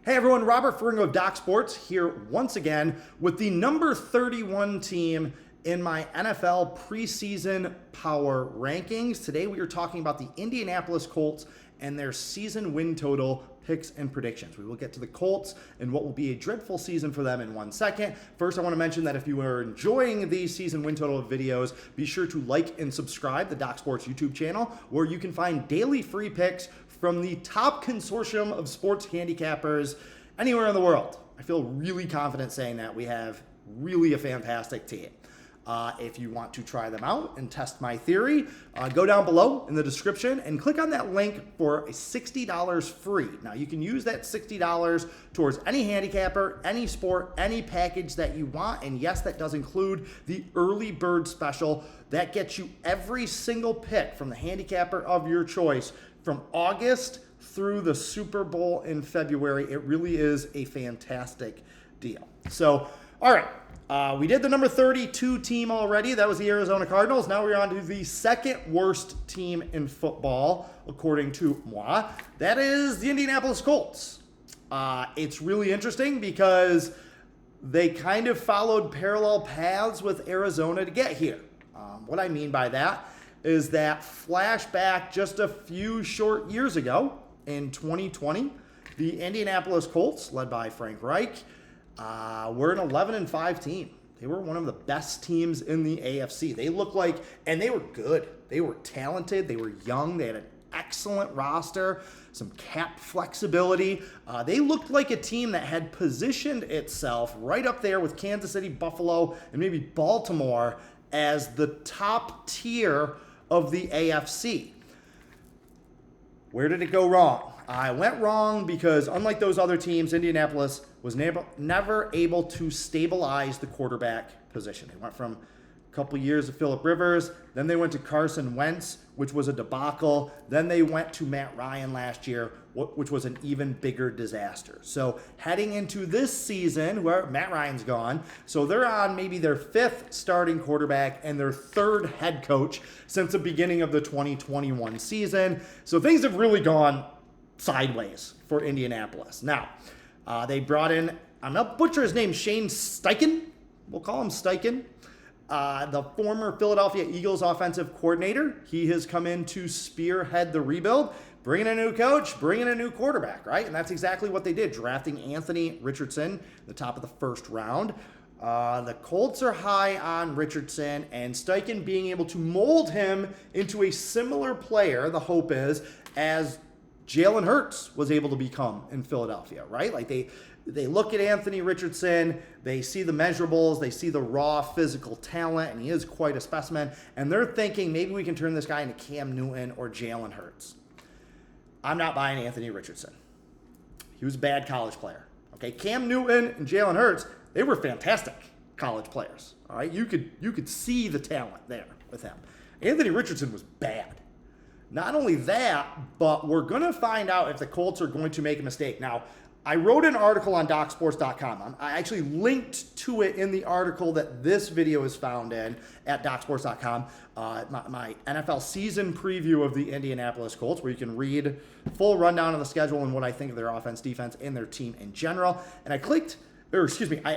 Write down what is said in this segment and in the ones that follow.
Hey everyone, Robert Ferringo of Doc Sports here once again with the number 31 team in my NFL preseason power rankings. Today we are talking about the Indianapolis Colts and their season win total picks and predictions. We will get to the Colts and what will be a dreadful season for them in 1 second. First, I want to mention that if you are enjoying these season win total videos, be sure to like and subscribe to the Doc Sports YouTube channel, where you can find daily free picks from the top consortium of sports handicappers anywhere in the world. I feel really confident saying that we have really a fantastic team. If you want to try them out and test my theory, go down below in the description and click on that link for a $60 free. Now, you can use that $60 towards any handicapper, any sport, any package that you want. And yes, that does include the early bird special. That gets you every single pick from the handicapper of your choice from August through the Super Bowl in February. It really is a fantastic deal. So, all right, we did the number 32 team already. That was the Arizona Cardinals. Now we're on to the second worst team in football, according to moi. That is the Indianapolis Colts. It's really interesting because they kind of followed parallel paths with Arizona to get here. What I mean by that is that flashback just a few short years ago in 2020, the Indianapolis Colts, led by Frank Reich, were an 11-5 team. They were one of the best teams in the AFC. They looked like, and they were good. They were talented. They were young. They had an excellent roster, some cap flexibility. They looked like a team that had positioned itself right up there with Kansas City, Buffalo, and maybe Baltimore as the top tier of the AFC. Where did it go wrong? I went wrong because unlike those other teams, Indianapolis was never able to stabilize the quarterback position. They went from a couple years of Phillip Rivers, then they went to Carson Wentz, which was a debacle. Then they went to Matt Ryan last year, which was an even bigger disaster. So heading into this season, where Matt Ryan's gone, so they're on maybe their fifth starting quarterback and their third head coach since the beginning of the 2021 season. So things have really gone sideways for Indianapolis. Now, they brought in, I'm not butcher his name, Shane Steichen. We'll call him Steichen. The former Philadelphia Eagles offensive coordinator. He has come in to spearhead the rebuild, bringing a new coach, bringing a new quarterback, right? And that's exactly what they did, drafting Anthony Richardson, the top of the first round. The Colts are high on Richardson, and Steichen being able to mold him into a similar player, the hope is, as Jalen Hurts was able to become in Philadelphia, right? Like they look at Anthony Richardson, they see the measurables, they see the raw physical talent, and he is quite a specimen, and they're thinking maybe we can turn this guy into Cam Newton or Jalen Hurts. I'm not buying Anthony Richardson. He was a bad college player. Okay, Cam Newton and Jalen Hurts, they were fantastic college players. All right, you could see the talent there with him. Anthony Richardson was bad. Not only that, but we're going to find out if the Colts are going to make a mistake. Now, I wrote an article on DocSports.com. I actually linked to it in the article that this video is found in at DocSports.com. My NFL season preview of the Indianapolis Colts, where you can read full rundown of the schedule and what I think of their offense, defense, and their team in general. And I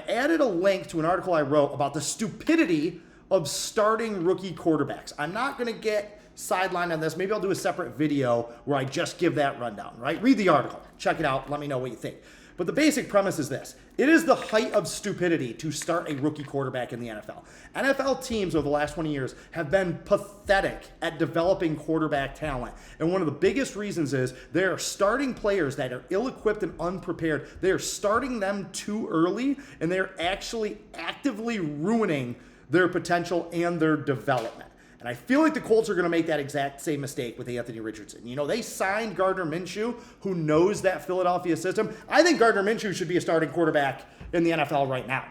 added a link to an article I wrote about the stupidity of starting rookie quarterbacks. I'm not going to get sidelined on this. Maybe I'll do a separate video where I just give that rundown, right? Read the article, check it out, let me know what you think. But the basic premise is this. It is the height of stupidity to start a rookie quarterback in the NFL. NFL teams over the last 20 years have been pathetic at developing quarterback talent. And one of the biggest reasons is they are starting players that are ill-equipped and unprepared. They are starting them too early, and they're actually actively ruining their potential and their development. And I feel like the Colts are going to make that exact same mistake with Anthony Richardson. You know, they signed Gardner Minshew, who knows that Philadelphia system. I think Gardner Minshew should be a starting quarterback in the NFL right now.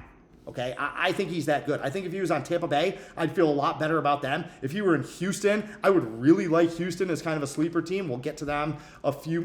Okay, I think he's that good. I think if he was on Tampa Bay, I'd feel a lot better about them. If he were in Houston, I would really like Houston as kind of a sleeper team. We'll get to them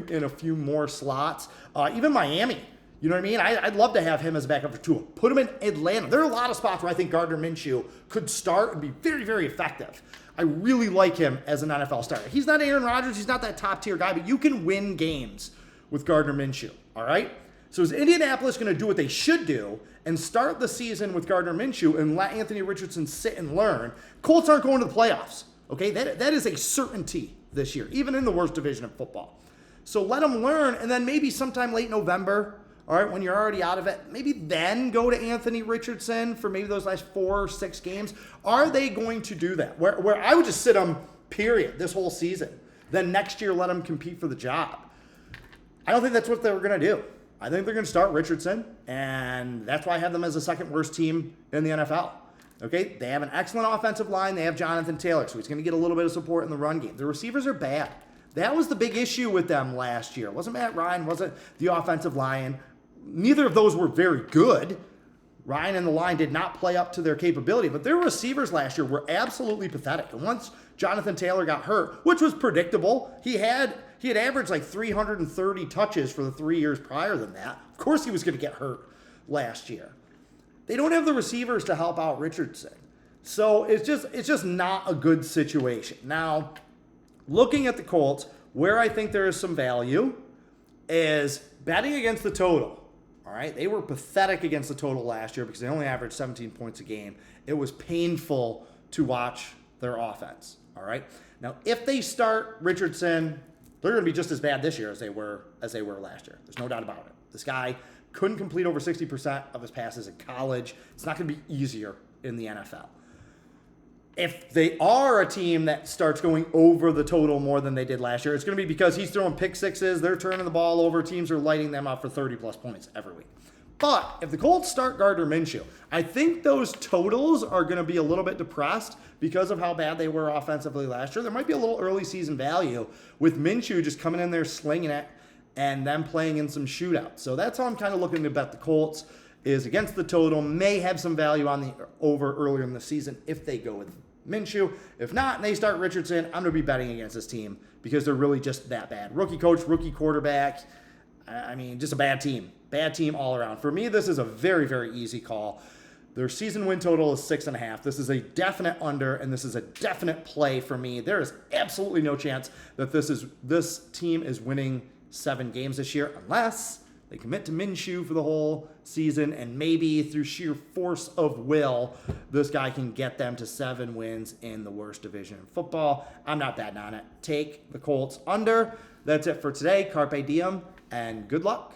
in a few more slots. Even Miami. You know what I mean? I'd love to have him as a backup for Tua. Put him in Atlanta. There are a lot of spots where I think Gardner Minshew could start and be very, very effective. I really like him as an NFL starter. He's not Aaron Rodgers. He's not that top tier guy, but you can win games with Gardner Minshew. All right? So is Indianapolis going to do what they should do and start the season with Gardner Minshew and let Anthony Richardson sit and learn? Colts aren't going to the playoffs. Okay, that is a certainty this year, even in the worst division of football. So let them learn, and then maybe sometime late November, all right, when you're already out of it, maybe then go to Anthony Richardson for maybe those last 4 or 6 games. Are they going to do that? Where I would just sit them, period, this whole season. Then next year, let them compete for the job. I don't think that's what they were going to do. I think they're going to start Richardson, and that's why I have them as the second worst team in the NFL. Okay, they have an excellent offensive line. They have Jonathan Taylor, so he's going to get a little bit of support in the run game. The receivers are bad. That was the big issue with them last year. It wasn't Matt Ryan, wasn't the offensive line. Neither of those were very good. Ryan and the line did not play up to their capability, but their receivers last year were absolutely pathetic. And once Jonathan Taylor got hurt, which was predictable, he had averaged like 330 touches for the 3 years prior than that. Of course he was going to get hurt last year. They don't have the receivers to help out Richardson. So it's just not a good situation. Now, looking at the Colts, where I think there is some value is betting against the total. All right, they were pathetic against the total last year because they only averaged 17 points a game. It was painful to watch their offense. All right, now if they start Richardson, they're going to be just as bad this year as they were last year. There's no doubt about it. This guy couldn't complete over 60% of his passes in college. It's not going to be easier in the NFL. If they are a team that starts going over the total more than they did last year, it's going to be because he's throwing pick sixes, they're turning the ball over, teams are lighting them up for 30-plus points every week. But if the Colts start Gardner Minshew, I think those totals are going to be a little bit depressed because of how bad they were offensively last year. There might be a little early season value with Minshew just coming in there slinging it and them playing in some shootouts. So that's how I'm kind of looking to bet the Colts is against the total, may have some value on the over earlier in the season if they go with Minshew. If not, and they start Richardson, I'm going to be betting against this team because they're really just that bad. Rookie coach, rookie quarterback. I mean, just a bad team. Bad team all around. For me, this is a very, very easy call. Their season win total is 6.5. This is a definite under, and this is a definite play for me. There is absolutely no chance that this team is winning 7 games this year unless they commit to Minshew for the whole season, and maybe through sheer force of will, this guy can get them to 7 wins in the worst division in football. I'm not betting on it. Take the Colts under. That's it for today. Carpe diem, and good luck.